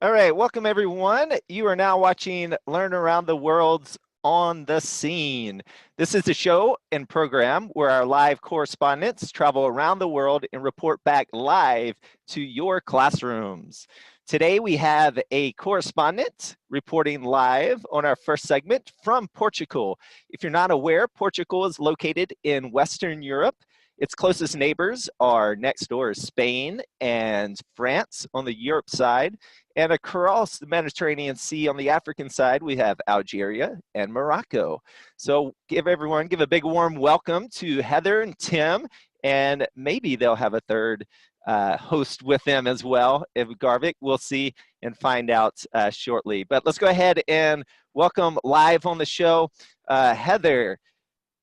All right, welcome everyone. You are now watching Learn Around the World's On the Scene. This is a show and program where our live correspondents travel around the world and report back live to your classrooms. Today we have a correspondent reporting live on our first segment from Portugal. If you're not aware, Portugal is located in Western Europe. Its closest neighbors are next door is Spain and France on the Europe side. And across the Mediterranean Sea on the African side, we have Algeria and Morocco. So give a big warm welcome to Heather and Tim, and maybe they'll have a third host with them as well. If Garvik, we'll see and find out shortly. But let's go ahead and welcome live on the show, Heather.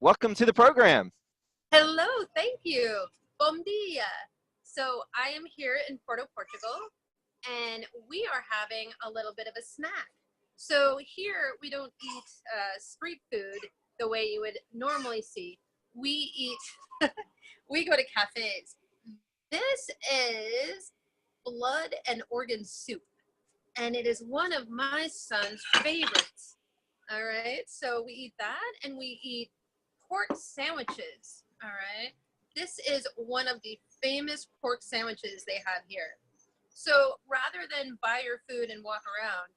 Welcome to the program. Hello, thank you. Bom dia. So I am here in Porto, Portugal, and we are having a little bit of a snack. So here we don't eat street food the way you would normally see. We eat, we go to cafes. This is blood and organ soup, and it is one of my son's favorites. All right, so we eat that, and we eat pork sandwiches. All right, this is one of the famous pork sandwiches they have here. So rather than buy your food and walk around,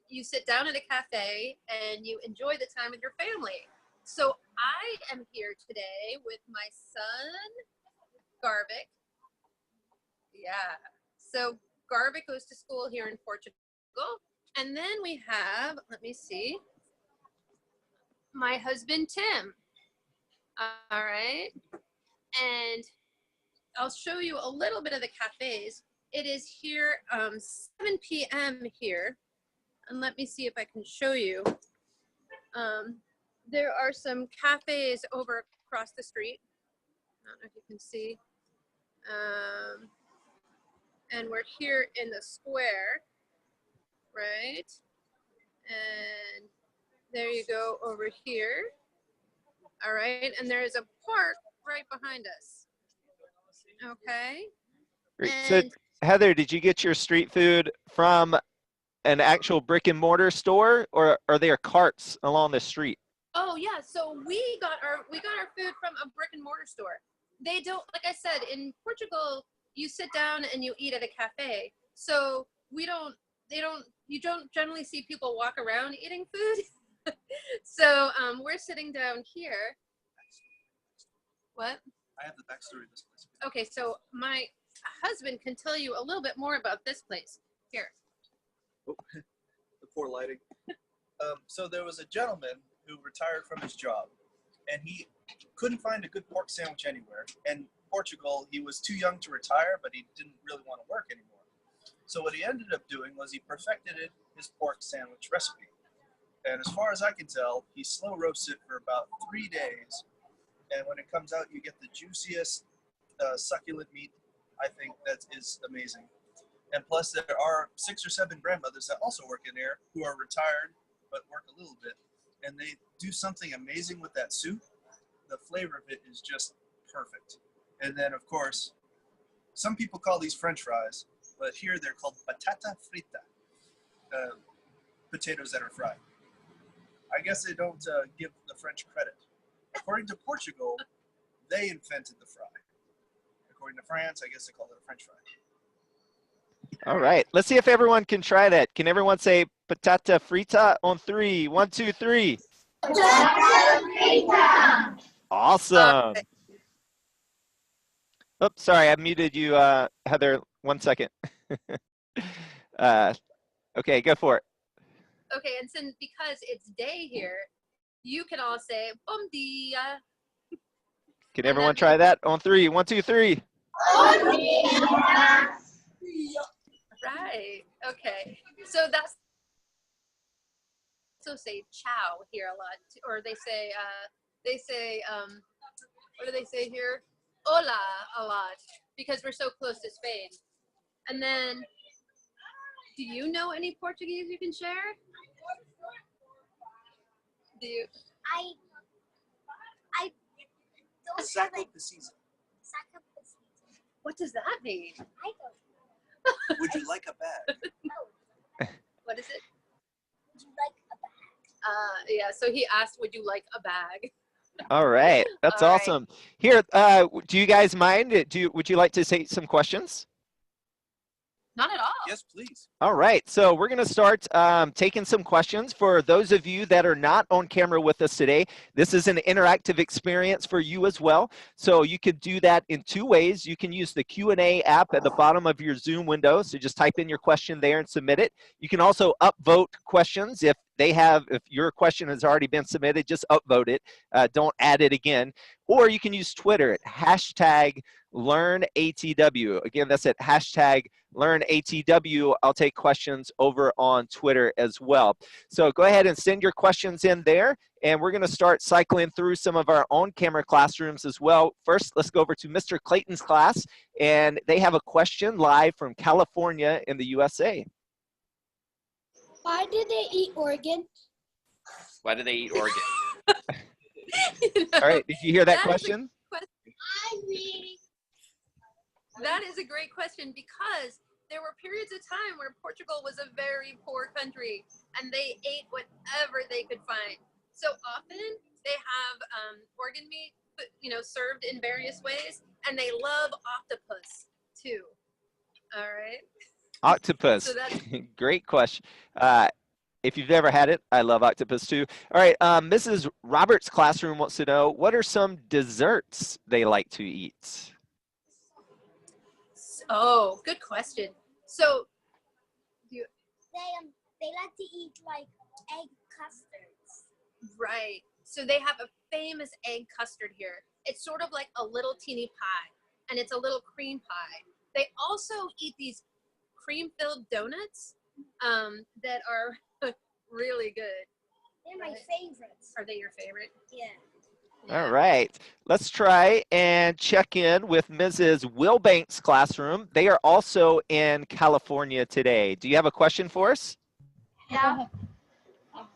you sit down at a cafe and you enjoy the time with your family. So I am here today with my son, Garvik. Yeah, so Garvik goes to school here in Portugal. And then we have, let me see, my husband, Tim. All right, and I'll show you a little bit of the cafes. It is here 7 p.m. here, and let me see if I can show you. There are some cafes over across the street. I don't know if you can see. And we're here in the square, right? And there you go over here. All right, and there is a park right behind us. Okay. Great. So Heather, did you get your street food from an actual brick and mortar store, or are there carts along the street? Oh yeah, so we got our food from a brick and mortar store. They don't, like I said, in Portugal, you sit down and you eat at a cafe. So you don't generally see people walk around eating food. So we're sitting down here. What? I have the backstory of this place. Okay, so my husband can tell you a little bit more about this place. Here. Oh, the poor lighting. So there was a gentleman who retired from his job, and he couldn't find a good pork sandwich anywhere. In Portugal, he was too young to retire, but he didn't really want to work anymore. So what he ended up doing was he perfected his pork sandwich recipe. And as far as I can tell, he slow roasts it for about 3 days. And when it comes out, you get the juiciest, succulent meat. I think that is amazing. And plus, there are 6 or 7 grandmothers that also work in there who are retired but work a little bit. And they do something amazing with that soup. The flavor of it is just perfect. And then, of course, some people call these French fries, but here they're called batata frita, potatoes that are fried. I guess they don't give the French credit. According to Portugal, they invented the fry. According to France, I guess they call it a French fry. All right, let's see if everyone can try that. Can everyone say patata frita on 3? 1, 2, 3. Patata frita. Awesome. Oops, sorry, I muted you, Heather. 1 second. Okay, go for it. Okay, and since because it's day here, you can all say bom dia. Can everyone try that on 3? 1, 2, 3. Bom dia. Right. Okay. So that's also say ciao here a lot, or they say what do they say here? Hola a lot, because we're so close to Spain. And then, do you know any Portuguese you can share? Do you? I don't Saco precisa. What does that mean? I don't. Would you like a bag? No. Yeah, so he asked, would you like a bag? All right, that's All right. awesome. Here, do you guys mind? Would you like to say some questions? Not at all. Yes, please. All right, so we're going to start taking some questions. For those of you that are not on camera with us today, this is an interactive experience for you as well. So you could do that in two ways. You can use the Q&A app at the bottom of your Zoom window. So just type in your question there and submit it. You can also upvote questions. If your question has already been submitted, just upvote it. Don't add it again. Or you can use Twitter at #LearnATW. Again, that's at #LearnATW. I'll take questions over on Twitter as well. So go ahead and send your questions in there, and we're going to start cycling through some of our own camera classrooms as well. First, let's go over to Mr. Clayton's class, and they have a question live from California in the USA. Why did they eat organ? Why do they eat organ? You know, All right, did you hear that that is a question? That is a great question, because there were periods of time where Portugal was a very poor country and they ate whatever they could find. So often they have organ meat, served in various ways, and they love octopus too. All right. Octopus. So that's Great question. If you've never had it, I love octopus too. All right, Mrs. Roberts' classroom wants to know, what are some desserts they like to eat? Oh, good question. So They like to eat like egg custards. right. So they have a famous egg custard here. It's sort of like a little teeny pie, and it's a little cream pie. They also eat these cream-filled donuts that are really good. They're my favorites. Are they your favorite? Yeah. All right, let's try and check in with Mrs. Wilbank's classroom. They are also in California today. Do you have a question for us? Yeah. My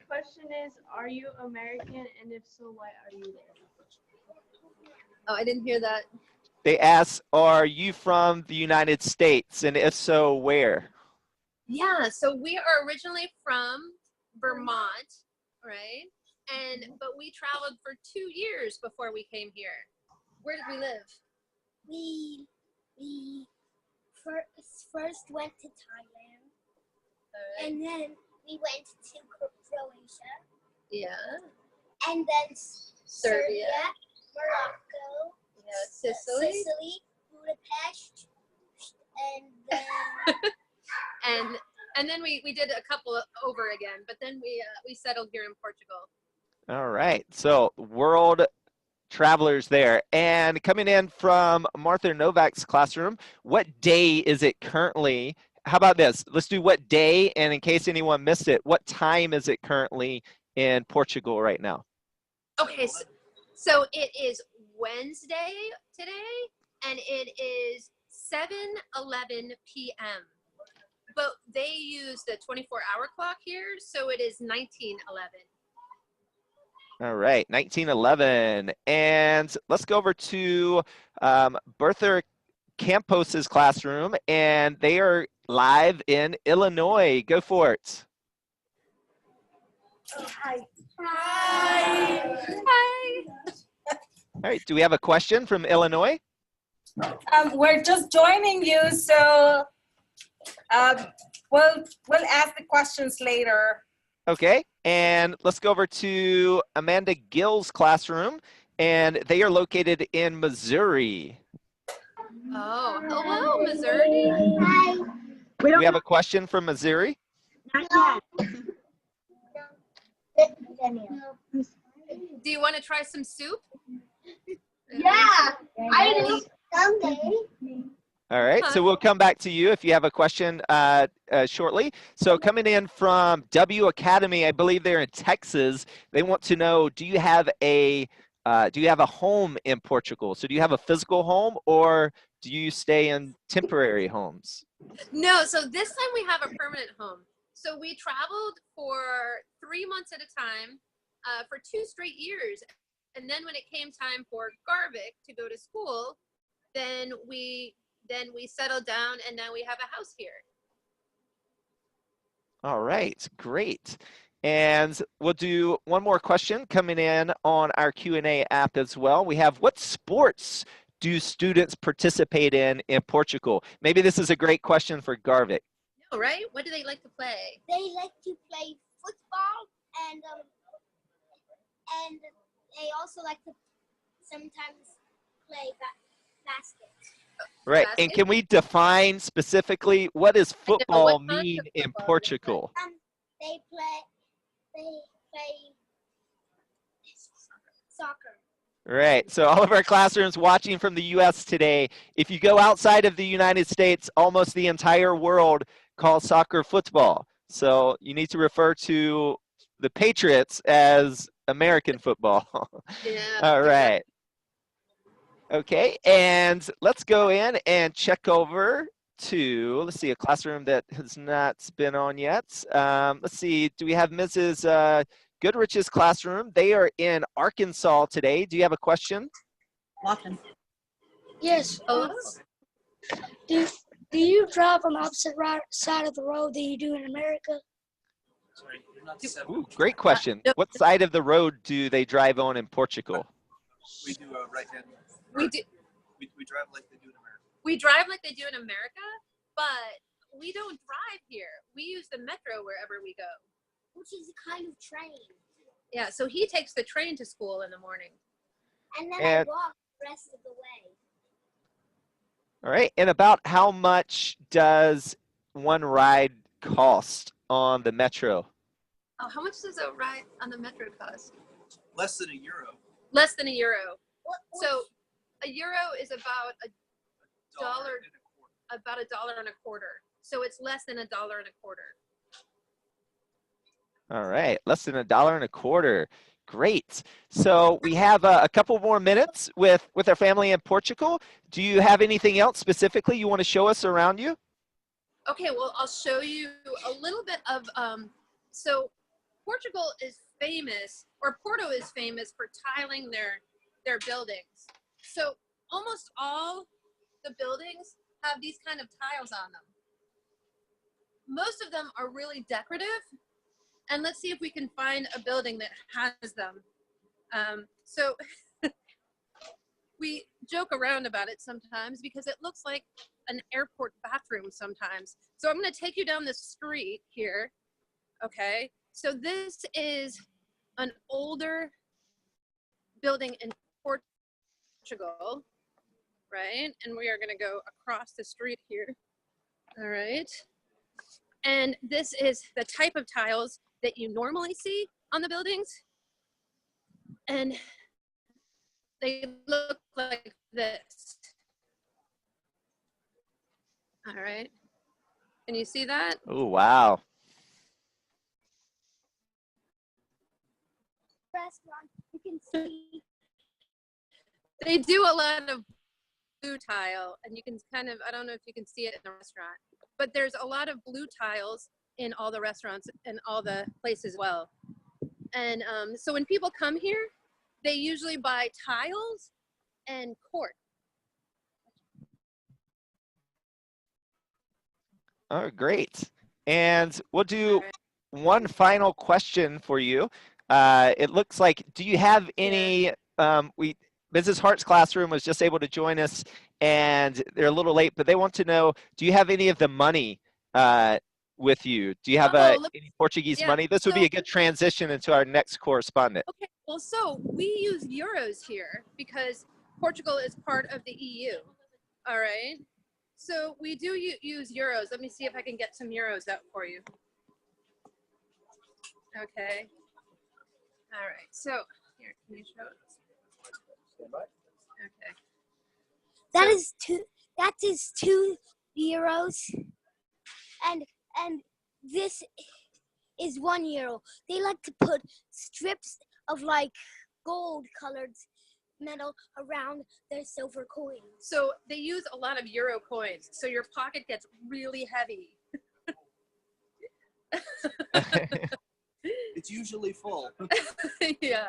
question is, are you American, and if so, why are you there? Oh, I didn't hear that. They ask, are you from the United States, and if so, where? Yeah, so we are originally from Vermont, right? But we traveled for 2 years before we came here. Where did we live? We first went to Thailand, All right. and then we went to Croatia, Yeah. and then Serbia. Morocco, Yeah. Sicily. Budapest, and then And then we did a couple over again, but then we settled here in Portugal. All right, so world travelers there. And coming in from Martha Novak's classroom, what day is it currently? How about this? Let's do what day, and in case anyone missed it, what time is it currently in Portugal right now? Okay, so it is Wednesday today, and it is 7:11 p.m. But they use the 24-hour clock here, so it is 19:11. All right, 1911. And let's go over to Bertha Campos's classroom, and they are live in Illinois. Go for it. Hi. Hi. All right, do we have a question from Illinois? We're just joining you, so we'll ask the questions later. Okay, and let's go over to Amanda Gill's classroom, and they are located in Missouri. Oh, hello, Missouri. Hi. Do we have a question from Missouri? Not yet. Do you want to try some soup? Yeah. I do someday. All right, so we'll come back to you if you have a question shortly. So coming in from W Academy, I believe they're in Texas. They want to know, do you have a home in Portugal? So do you have a physical home, or do you stay in temporary homes? No, so this time we have a permanent home. So we traveled for 3 months at a time for 2 straight years. And then when it came time for Garvik to go to school, then we settled down, and now we have a house here. All right, great. And we'll do one more question coming in on our Q&A app as well. We have, what sports do students participate in Portugal? Maybe this is a great question for Garvik. No, right? What do they like to play? They like to play football and they also like to sometimes play basket. Right, and can we define specifically what does football what kind mean of in football Portugal? They play soccer. Right, so all of our classrooms watching from the US today, if you go outside of the United States, almost the entire world calls soccer football. So you need to refer to the Patriots as American football. Yeah. All right. Okay, and let's go in and check over to, let's see, a classroom that has not been on yet. Let's see, do we have Mrs. Goodrich's classroom? They are in Arkansas today. Do you have a question? Lawton. Yes. Hello. Do you drive on the opposite side of the road that you do in America? Sorry, you're not Ooh, great question. Nope. What side of the road do they drive on in Portugal? We do a right-hand. We do. We drive like they do in America. We drive like they do in America, but we don't drive here. We use the metro wherever we go. Which is a kind of train. Yeah, so he takes the train to school in the morning. And then And- I walk the rest of the way. All right, and about how much does one ride cost on the metro? Oh, how much does a ride on the metro cost? Less than €1. Less than €1. What, So €1 is about $1.25. about $1.25. So it's less than $1.25. All right, less than $1.25. Great. So we have a couple more minutes with our family in Portugal. Do you have anything else specifically you want to show us around you? Okay, well, I'll show you a little bit of, so Portugal is famous, or Porto is famous for tiling their buildings. So almost all the buildings have these kind of tiles on them. Most of them are really decorative, and let's see if we can find a building that has them. So we joke around about it sometimes because it looks like an airport bathroom sometimes. So I'm going to take you down the street here. Okay, so this is an older building in Portugal, right? And we are going to go across the street here. All right. And this is the type of tiles that you normally see on the buildings. And they look like this. All right. Can you see that? Oh, wow. restaurant, you can see. They do a lot of blue tile, and you can kind of, I don't know if you can see it in the restaurant, but there's a lot of blue tiles in all the restaurants and all the places as well. And so when people come here, they usually buy tiles and cork. Oh, great. And we'll do one final question for you. It looks like, do you have any, Mrs. Hart's classroom was just able to join us, and they're a little late, but they want to know, do you have any of the money with you? Do you have any Portuguese money? This would be a good transition into our next correspondent. Okay, well, so we use euros here because Portugal is part of the EU, all right? So we do use euros. Let me see if I can get some euros out for you. Okay. All right, so here, can you show it? Okay. That is 2 euros, and this is 1 euro. They like to put strips of like gold colored metal around their silver coins. So they use a lot of euro coins, so your pocket gets really heavy. It's usually full. Yeah,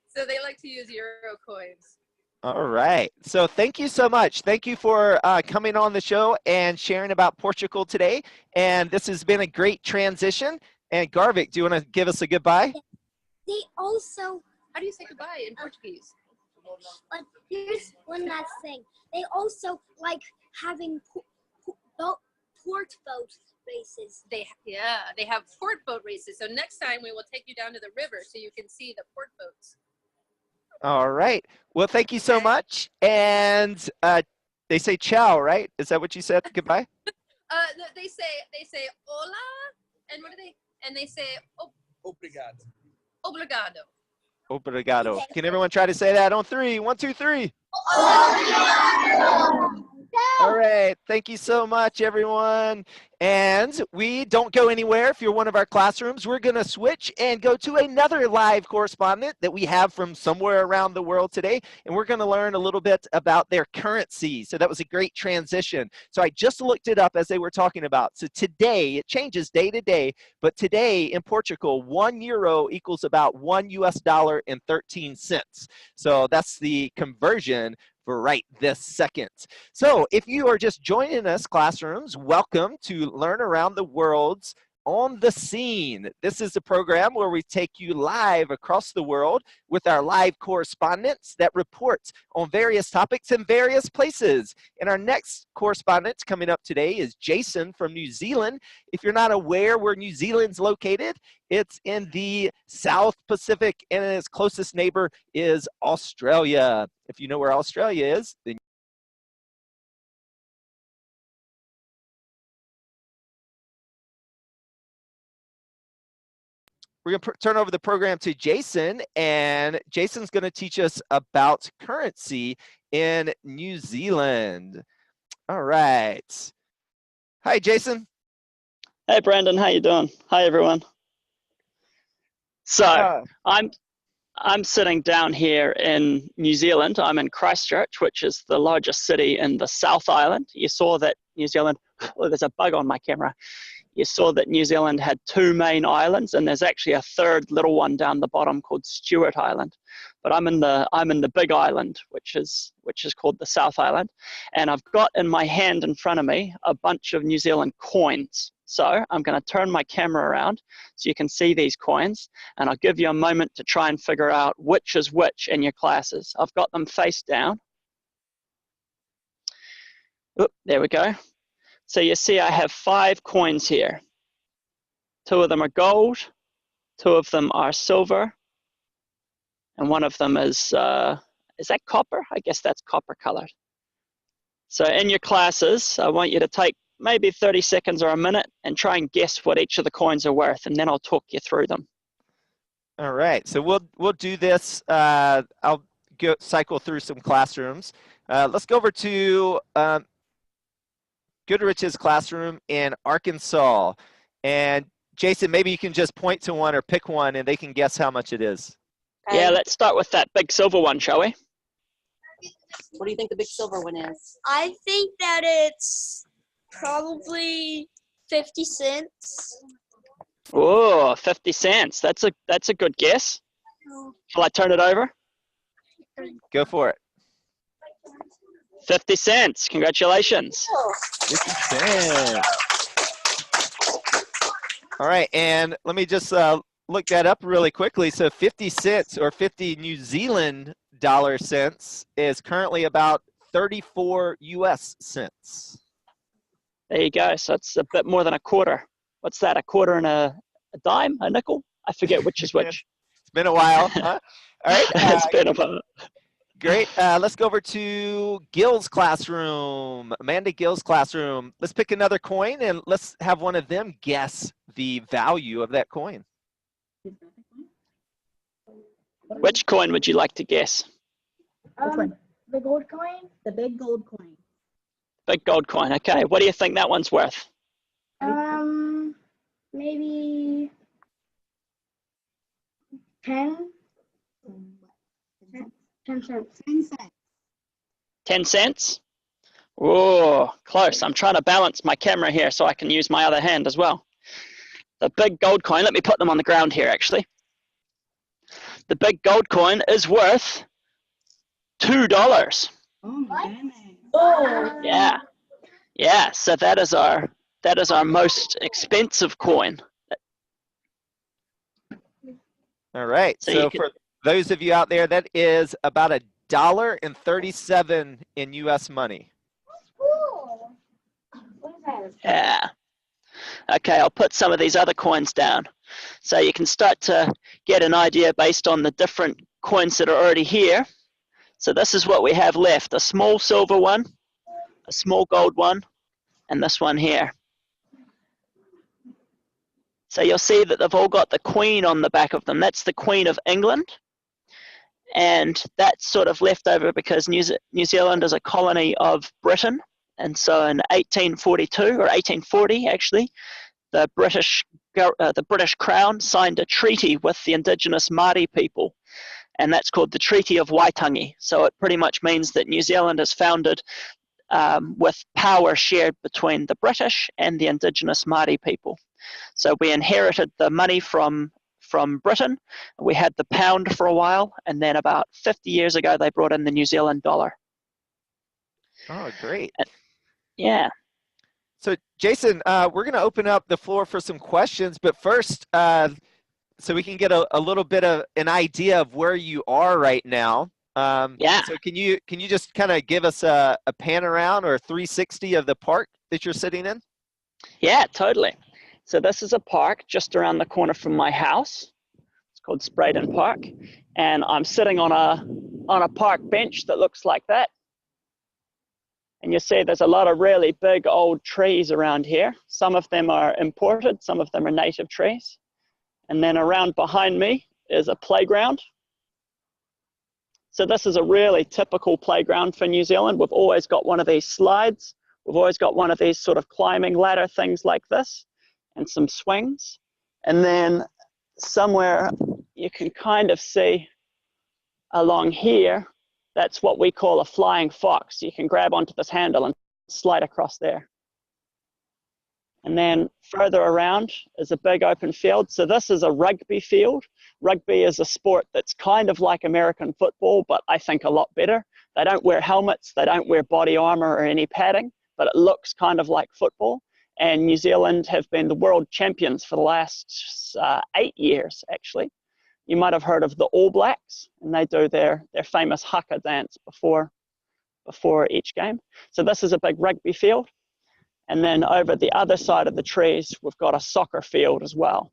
so they like to use euro coins. All right. So thank you so much. Thank you for coming on the show and sharing about Portugal today. And this has been a great transition. And Garvik, do you want to give us a goodbye? They also, How do you say goodbye in Portuguese? but here's one last thing. They also like having port boat races. They have port boat races. So next time we will take you down to the river so you can see the port boats. All right. Well, thank you so much. And they say ciao, right? Is that what you said? Goodbye? They say hola, and what do they? And they say Obrigado. obrigado. Obrigado. Can everyone try to say that on 3? 1, 2, 3. All right. Thank you so much, everyone. And we don't go anywhere. If you're one of our classrooms, we're going to switch and go to another live correspondent that we have from somewhere around the world today. And we're going to learn a little bit about their currency. So that was a great transition. So I just looked it up as they were talking about. So today, it changes day to day, but today in Portugal, €1 equals about $1.13. So that's the conversion for right this second. So if you are just joining us, classrooms, welcome to Learn Around the World's On the Scene. This is a program where we take you live across the world with our live correspondents that report on various topics in various places. And our next correspondent coming up today is Jason from New Zealand. If you're not aware where New Zealand's located, it's in the South Pacific, and its closest neighbor is Australia. If you know where Australia is, then we're going to turn over the program to Jason, and Jason's going to teach us about currency in New Zealand. All right. Hi, Jason. Hey, Brandon, how you doing? Hi, everyone. So I'm sitting down here in New Zealand. I'm in Christchurch, which is the largest city in the South Island. You saw that New Zealand, oh, there's a bug on my camera. You saw that New Zealand had 2 main islands, and there's actually a third little one down the bottom called Stewart Island. But I'm in the big island, which is called the South Island, and I've got in my hand in front of me a bunch of New Zealand coins. So I'm going to turn my camera around so you can see these coins, and I'll give you a moment to try and figure out which is which in your classes. I've got them face down. Oop, there we go. So you see I have 5 coins here. 2 of them are gold, 2 of them are silver, and one of them is that copper? I guess that's copper colored. So in your classes, I want you to take maybe 30 seconds or a minute and try and guess what each of the coins are worth, and then I'll talk you through them. All right, so we'll do this. I'll cycle through some classrooms. Let's go over to Goodrich's classroom in Arkansas. And Jason, maybe you can just point to one or pick one and they can guess how much it is. Yeah, let's start with that big silver one, shall we? What do you think the big silver one is? I think that it's probably 50 cents. Oh, 50 cents. That's a good guess. Shall I turn it over? Go for it. 50 cents. Congratulations. 50 cents. All right, and let me just look that up really quickly. So 50 cents or 50 New Zealand dollar cents is currently about 34 US cents. There you go. So it's a bit more than a quarter. What's that, a quarter and a dime, a nickel? I forget which is which. It's been a while. Huh? All right. It's been a while. Great. Let's go over to Gil's classroom, Amanda Gil's classroom. Let's pick another coin and let's have one of them guess the value of that coin. Which coin would you like to guess? The gold coin? The big gold coin. Big gold coin. Okay. What do you think that one's worth? Maybe 10 cents. 10 cents. 10 cents? Oh, close. I'm trying to balance my camera here so I can use my other hand as well. The big gold coin, let me put them on the ground here actually. The big gold coin is worth $2. Oh my goodness. Oh. Yeah. Yeah, so that is our most expensive coin. All right. So So you can, for those of you out there, that is about $1.37 in US money. What is that? yeah. Okay, I'll put some of these other coins down. So you can start to get an idea based on the different coins that are already here. So this is what we have left, a small silver one, a small gold one, and this one here. So you'll see that they've all got the Queen on the back of them. That's the Queen of England. And that's sort of left over because New Zealand is a colony of Britain. And so in 1842, or 1840 actually, the British Crown signed a treaty with the indigenous Māori people, and that's called the Treaty of Waitangi. So it pretty much means that New Zealand is founded with power shared between the British and the indigenous Māori people. So we inherited the money from Britain. We had the pound for a while, and then about 50 years ago, they brought in the New Zealand dollar. Oh, great. Yeah. So Jason, we're going to open up the floor for some questions, but first, so we can get a little bit of an idea of where you are right now. Yeah. So can you just kind of give us a pan around or a 360 of the park that you're sitting in? Yeah, totally. So this is a park just around the corner from my house. It's called Spraydon Park, and I'm sitting on a park bench that looks like that. And you see there's a lot of really big old trees around here. Some of them are imported, some of them are native trees. And then around behind me is a playground. So this is a really typical playground for New Zealand. We've always got one of these slides. We've always got one of these sort of climbing ladder things like this, and some swings. And then somewhere you can kind of see along here, that's what we call a flying fox. You can grab onto this handle and slide across there. And then further around is a big open field. So this is a rugby field. Rugby is a sport that's kind of like American football, but I think a lot better. They don't wear helmets, they don't wear body armor or any padding, but it looks kind of like football. And New Zealand have been the world champions for the last 8 years, actually. You might have heard of the All Blacks, and they do their famous haka dance before each game. So this is a big rugby field. And then over the other side of the trees, we've got a soccer field as well.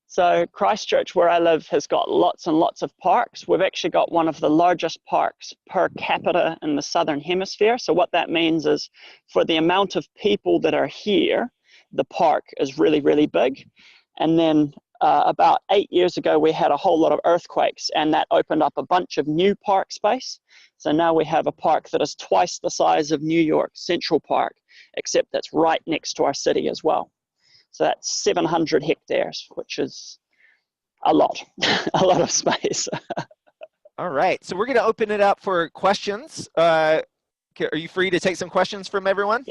So Christchurch, where I live, has got lots and lots of parks. We've actually got one of the largest parks per capita in the Southern Hemisphere. So what that means is for the amount of people that are here, the park is really, really big. And then about 8 years ago, we had a whole lot of earthquakes, and that opened up a bunch of new park space. So now we have a park that is twice the size of New York Central Park, except that's right next to our city as well. So that's 700 hectares, which is a lot, a lot of space. All right, so we're going to open it up for questions. Are you free to take some questions from everyone?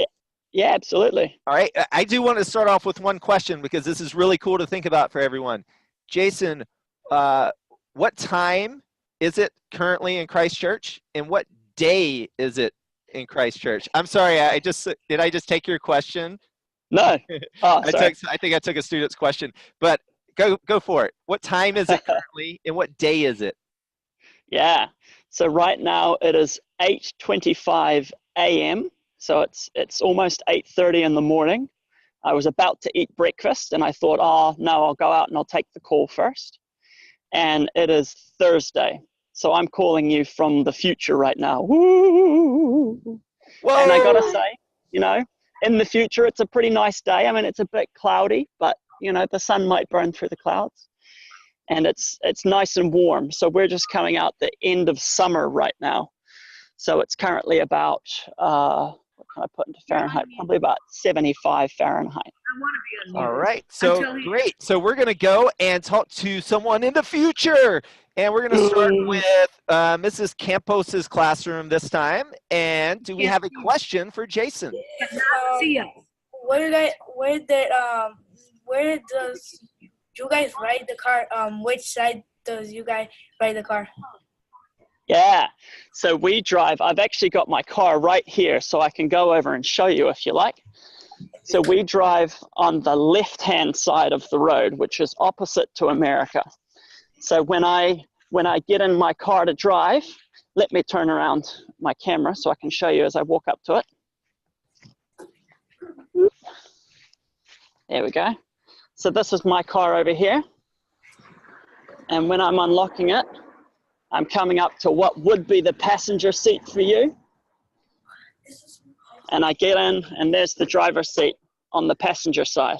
Yeah, absolutely. All right, I do want to start off with one question because this is really cool to think about for everyone. Jason, what time is it currently in Christchurch, and what day is it in Christchurch? I'm sorry, did I just take your question? No. Oh, sorry. I think I took a student's question, but go for it. What time is it currently, and what day is it? Yeah. So right now it is 8:25 a.m. So it's almost 8:30 in the morning. I was about to eat breakfast, and I thought, oh no, I'll go out and I'll take the call first. And it is Thursday, so I'm calling you from the future right now. Woo! Whoa! And I gotta say, you know, in the future, it's a pretty nice day. I mean, it's a bit cloudy, but you know, the sun might burn through the clouds, and it's nice and warm. So we're just coming out the end of summer right now. So it's currently about what can I put into Fahrenheit? Probably about 75 Fahrenheit. All right, so great. So we're going to go and talk to someone in the future. And we're going to start with Mrs. Campos's classroom this time. And do we have a question for Jason? Where does you guys ride the car? Which side does you guys ride the car? Yeah, so we drive. I've actually got my car right here, so I can go over and show you if you like. So we drive on the left-hand side of the road, which is opposite to America. So when I get in my car to drive, let me turn around my camera so I can show you as I walk up to it. There we go. So this is my car over here. And when I'm unlocking it, I'm coming up to what would be the passenger seat for you. And I get in, and there's the driver's seat on the passenger side.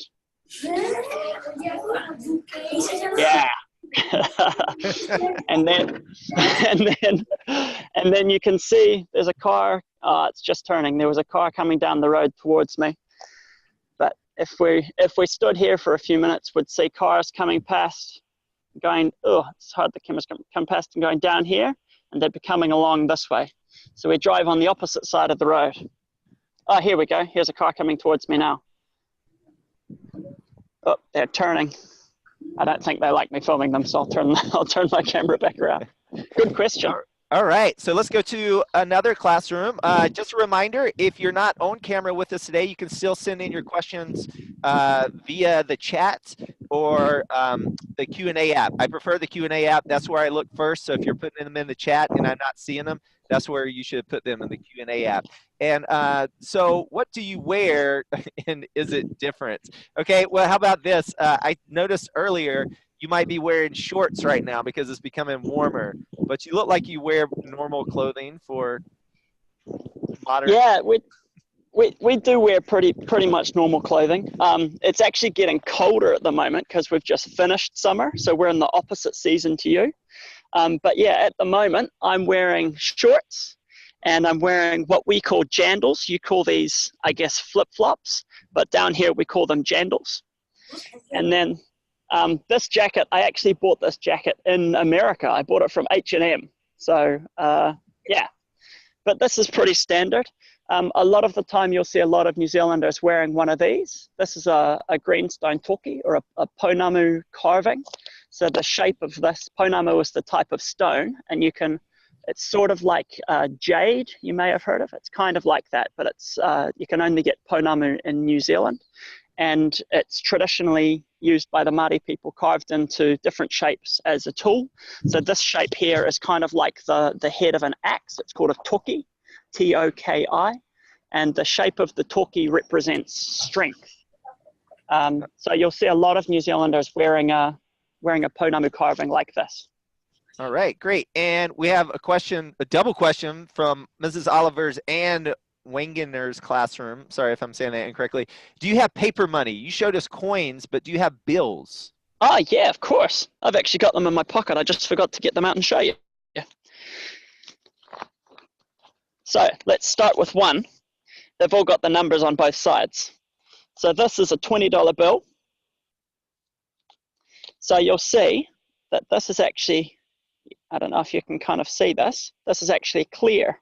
Yeah. and then you can see there's a car. It's just turning. There was a car coming down the road towards me. But if we stood here for a few minutes, we'd see cars coming past, going. Oh, it's hard. The cameras come past and going down here, and they'd be coming along this way. So we drive on the opposite side of the road. Oh, here we go. Here's a car coming towards me now. Oh, they're turning. I don't think they like me filming them, so I'll turn my camera back around. Good question. All right, so let's go to another classroom. Just a reminder, if you're not on camera with us today, you can still send in your questions via the chat or the Q&A app. I prefer the Q&A app. That's where I look first. So if you're putting them in the chat and I'm not seeing them, that's where you should put them in the Q&A app. And so what do you wear and is it different? Okay, well, how about this? I noticed earlier you might be wearing shorts right now because it's becoming warmer, but you look like you wear normal clothing for modern. Yeah, we do wear pretty much normal clothing. It's actually getting colder at the moment because we've just finished summer, so we're in the opposite season to you. But yeah, at the moment I'm wearing shorts and I'm wearing what we call jandals. You call these, I guess, flip-flops, but down here we call them jandals. And then this jacket, I actually bought this jacket in America. I bought it from H&M. So yeah, but this is pretty standard. A lot of the time you'll see a lot of New Zealanders wearing one of these. This is a greenstone toki or a pounamu carving. So the shape of this, pounamu is the type of stone, and it's sort of like jade, you may have heard of. It's kind of like that, but it's you can only get pounamu in New Zealand. And it's traditionally used by the Māori people, carved into different shapes as a tool. So this shape here is kind of like the head of an axe. It's called a toki, T-O-K-I. And the shape of the toki represents strength. So you'll see a lot of New Zealanders wearing a pounamu carving like this. All right, great. And we have a double question from Mrs. Oliver's and Wangener's classroom. Sorry if I'm saying that incorrectly. Do you have paper money? You showed us coins, but do you have bills? Oh, yeah, of course. I've actually got them in my pocket. I just forgot to get them out and show you. Yeah. So let's start with one. They've all got the numbers on both sides. So this is a $20 bill. So you'll see that this is actually, I don't know if you can kind of see this. This is actually clear.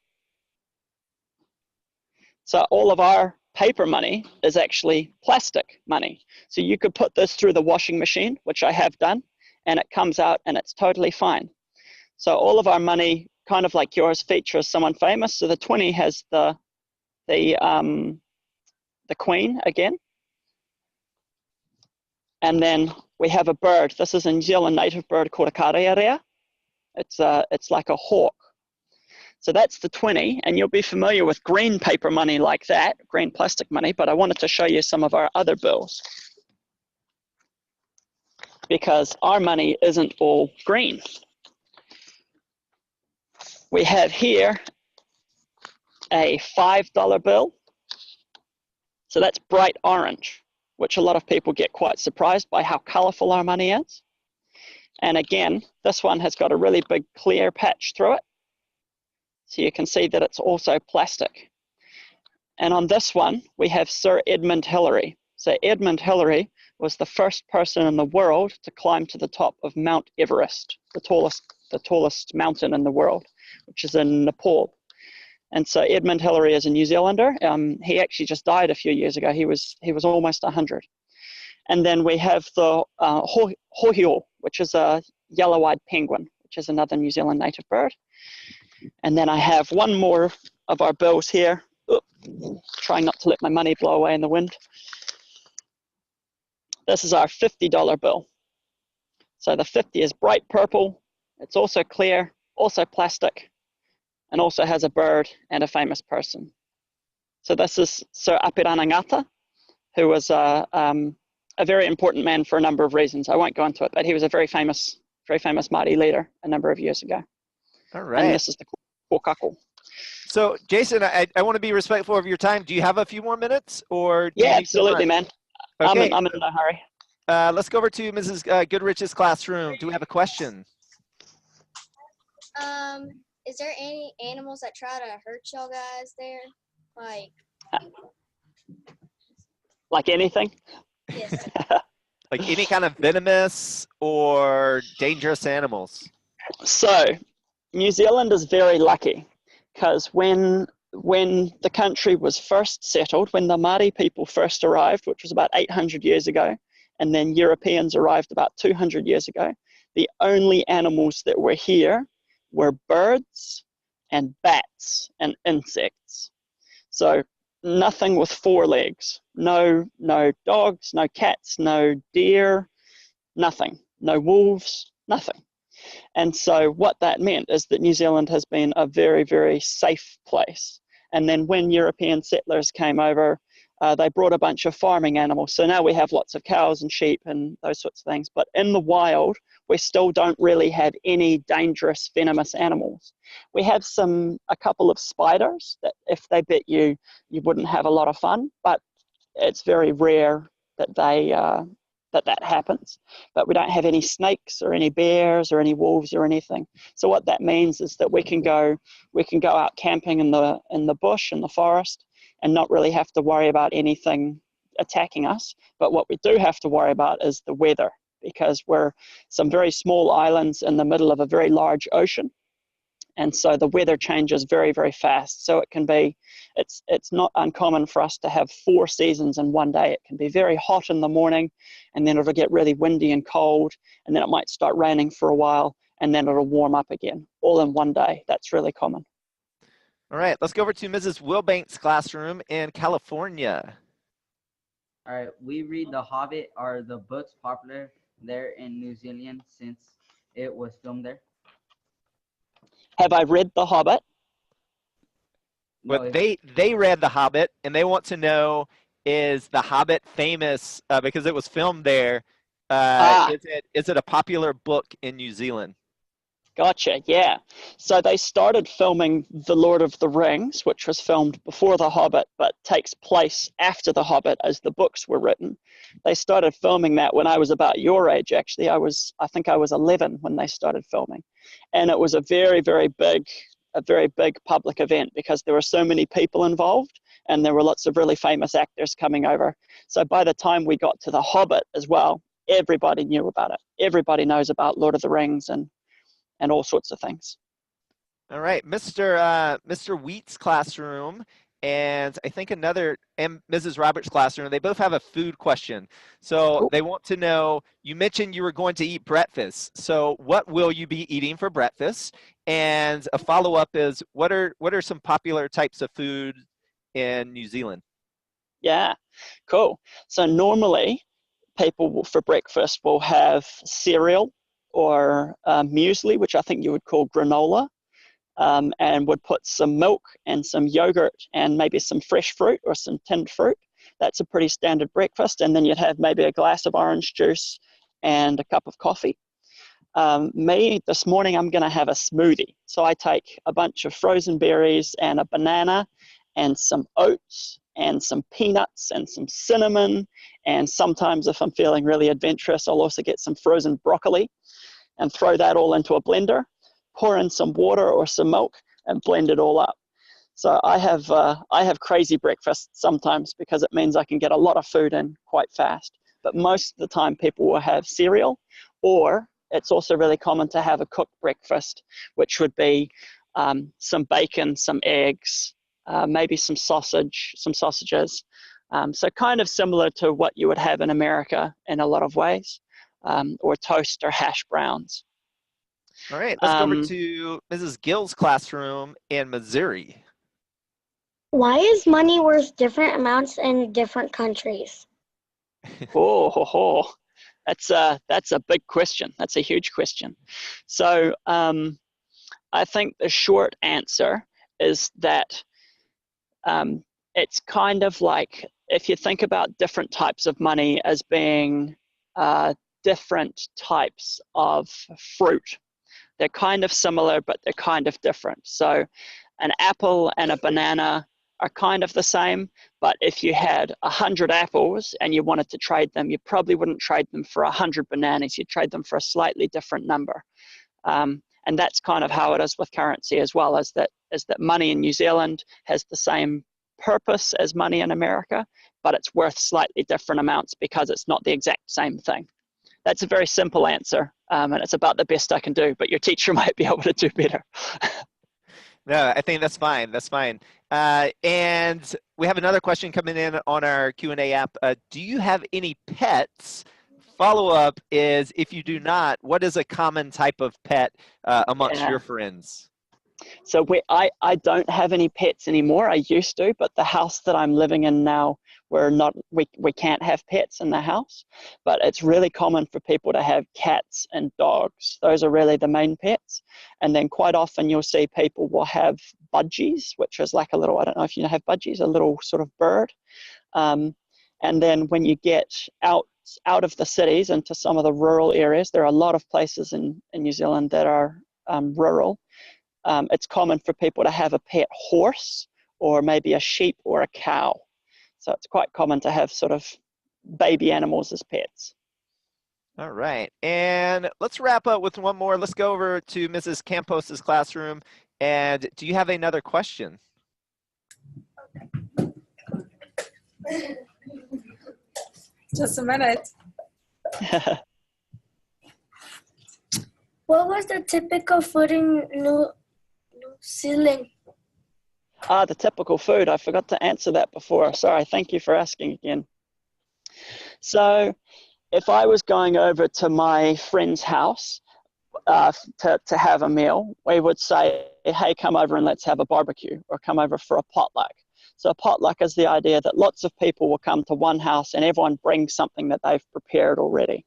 So all of our paper money is actually plastic money. So you could put this through the washing machine, which I have done, and it comes out and it's totally fine. So all of our money, kind of like yours, features someone famous. So the 20 has the Queen again. And then we have a bird. This is a New Zealand native bird called a karearea. It's like a hawk. So that's the 20, and you'll be familiar with green paper money like that, green plastic money, but I wanted to show you some of our other bills because our money isn't all green. We have here a $5 bill. So that's bright orange, which a lot of people get quite surprised by how colorful our money is. And again, this one has got a really big clear patch through it. So you can see that it's also plastic. And on this one, we have Sir Edmund Hillary. So Edmund Hillary was the first person in the world to climb to the top of Mount Everest, the tallest mountain in the world, which is in Nepal. And so Edmund Hillary is a New Zealander. He actually just died a few years ago. He was almost 100. And then we have the hohio, which is a yellow-eyed penguin, which is another New Zealand native bird. And then I have one more of our bills here. Oop, trying not to let my money blow away in the wind. This is our $50 bill. So the 50 is bright purple. It's also clear, also plastic, and also has a bird and a famous person. So this is Sir Apiranangata, who was a very important man for a number of reasons. I won't go into it, but he was a very famous Māori leader a number of years ago. All right. And this is the kōkako. So, Jason, I want to be respectful of your time. Do you have a few more minutes, or do you need to absolutely, run? man. Okay. I'm in no hurry. Let's go over to Mrs. Goodrich's classroom. Do we have a question? Is there any animals that try to hurt y'all guys there? Like anything? Yes. Like any kind of venomous or dangerous animals? So, New Zealand is very lucky because when the country was first settled, when the Māori people first arrived, which was about 800 years ago, and then Europeans arrived about 200 years ago, the only animals that were here were birds and bats and insects. So nothing with four legs. No dogs, no cats, no deer, nothing. No wolves, nothing. And so what that meant is that New Zealand has been a very, very safe place. And then when European settlers came over, they brought a bunch of farming animals. So now we have lots of cows and sheep and those sorts of things. But in the wild, we still don't really have any dangerous venomous animals. We have a couple of spiders that if they bit you, you wouldn't have a lot of fun, but it's very rare that that happens. But we don't have any snakes or any bears or any wolves or anything. So what that means is that we can go out camping in the bush, in the forest, and not really have to worry about anything attacking us. But what we do have to worry about is the weather, because we're some very small islands in the middle of a very large ocean. And so the weather changes very, very fast. So it's not uncommon for us to have 4 seasons in one day. It can be very hot in the morning, and then it'll get really windy and cold, and then it might start raining for a while, and then it'll warm up again, all in one day. That's really common. All right, let's go over to Mrs. Wilbank's classroom in California. All right, we read The Hobbit. Are the books popular there in New Zealand since it was filmed there? Have I read The Hobbit? But they read The Hobbit, and they want to know, is The Hobbit famous because it was filmed there? Is it a popular book in New Zealand? Gotcha, yeah. So they started filming The Lord of the Rings, which was filmed before The Hobbit, but takes place after The Hobbit as the books were written. They started filming that when I was about your age, actually. I think I was 11 when they started filming. And it was a very, very big public event because there were so many people involved, and there were lots of really famous actors coming over. So by the time we got to The Hobbit as well, everybody knew about it. Everybody knows about Lord of the Rings and all sorts of things. All right, Mr. Wheat's classroom, and I think and Mrs. Roberts' classroom, they both have a food question. So They want to know, you mentioned you were going to eat breakfast. So what will you be eating for breakfast? And a follow-up is, what are some popular types of food in New Zealand? Yeah, cool. So normally people for breakfast will have cereal or muesli, which I think you would call granola, and would put some milk and some yogurt and maybe some fresh fruit or some tinned fruit. That's a pretty standard breakfast. And then you'd have maybe a glass of orange juice and a cup of coffee. Me, this morning, I'm going to have a smoothie. So I take a bunch of frozen berries and a banana and some oats and some peanuts and some cinnamon. And sometimes if I'm feeling really adventurous, I'll also get some frozen broccoli and throw that all into a blender, pour in some water or some milk, and blend it all up. So I have crazy breakfasts sometimes because it means I can get a lot of food in quite fast. But most of the time people will have cereal, or it's also really common to have a cooked breakfast, which would be some bacon, some eggs, maybe some sausages. So kind of similar to what you would have in America in a lot of ways. Or toast or hash browns. All right, let's go over to Mrs. Gill's classroom in Missouri. Why is money worth different amounts in different countries? That's a big question. That's a huge question. So I think the short answer is that it's kind of like if you think about different types of money as being different types of fruit. They're kind of similar, but they're kind of different. So an apple and a banana are kind of the same, but if you had 100 apples and you wanted to trade them, you probably wouldn't trade them for 100 bananas. You'd trade them for a slightly different number. And that's kind of how it is with currency as well, is that money in New Zealand has the same purpose as money in America, but it's worth slightly different amounts because it's not the exact same thing. That's a very simple answer, and it's about the best I can do, but your teacher might be able to do better. No, I think that's fine. That's fine. And we have another question coming in on our Q&A app. Do you have any pets? Follow-up is, if you do not, what is a common type of pet amongst your friends? So I don't have any pets anymore. I used to, but the house that I'm living in now, we can't have pets in the house, but it's really common for people to have cats and dogs. Those are really the main pets. And then quite often you'll see people will have budgies, which is like a little, I don't know if you have budgies, a little sort of bird. And then when you get out of the cities into some of the rural areas, there are a lot of places in New Zealand that are rural. It's common for people to have a pet horse or maybe a sheep or a cow. So it's quite common to have sort of baby animals as pets. All right. And let's wrap up with one more. Let's go over to Mrs. Campos's classroom. And do you have another question? Just a minute. What was the typical food in New Zealand? The typical food. I forgot to answer that before. Sorry. Thank you for asking again. So if I was going over to my friend's house to have a meal, we would say, hey, come over and let's have a barbecue, or come over for a potluck. So a potluck is the idea that lots of people will come to one house and everyone brings something that they've prepared already.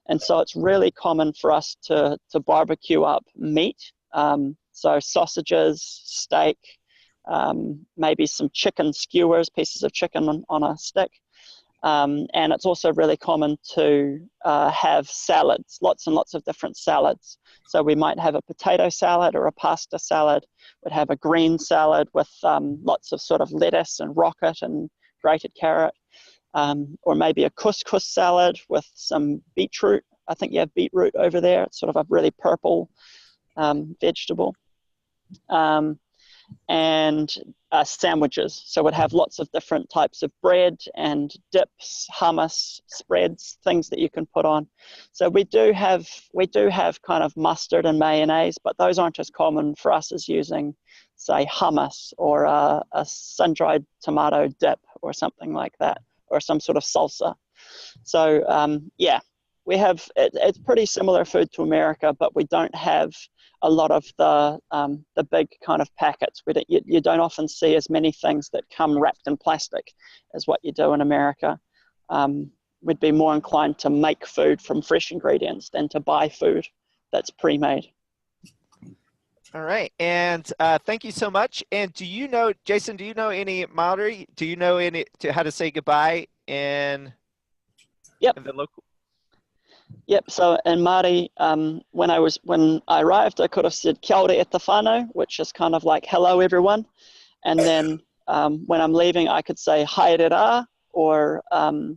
And so it's really common for us to barbecue up meat. So sausages, steak, maybe some chicken skewers, pieces of chicken on a stick. And it's also really common to have salads, lots and lots of different salads. So we might have a potato salad or a pasta salad. We'd have a green salad with lots of sort of lettuce and rocket and grated carrot. Or maybe a couscous salad with some beetroot. I think you have beetroot over there. It's sort of a really purple vegetable. And sandwiches. So we'd have lots of different types of bread and dips, hummus, spreads, things that you can put on. So we do have kind of mustard and mayonnaise, but those aren't as common for us as using, say, hummus or a sun-dried tomato dip or something like that, or some sort of salsa. So yeah, we have it's pretty similar food to America, but we don't have a lot of the big kind of packets. You don't often see as many things that come wrapped in plastic as what you do in America. We'd be more inclined to make food from fresh ingredients than to buy food that's pre-made. All right, and thank you so much. And do you know, Jason, do you know any Maori? Do you know how to say goodbye in the local? Yep, so in Māori, when I arrived, I could have said kia ora e te whānau, which is kind of like hello everyone. And then when I'm leaving, I could say haere rā, or haere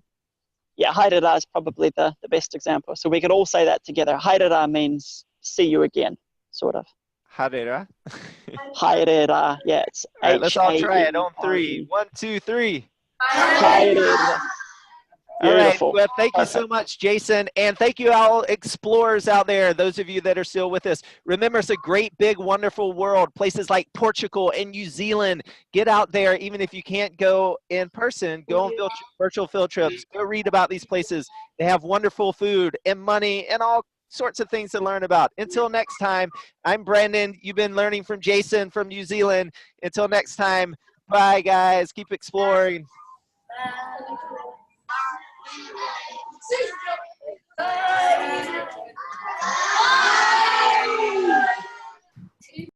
rā is probably the best example. So we could all say that together. Haere rā means see you again, sort of. Haere rā? Haere rā, yeah, it's all right, let's all try it on 3. 1, 2, 3. Haere rā. Beautiful. All right, well, thank you so much, Jason. And thank you all explorers out there, those of you that are still with us. Remember, it's a great, big, wonderful world. Places like Portugal and New Zealand. Get out there, even if you can't go in person, go on virtual field trips. Go read about these places. They have wonderful food and money and all sorts of things to learn about. Until next time, I'm Brandon. You've been learning from Jason from New Zealand. Until next time, Bye, guys. Keep exploring. Bye.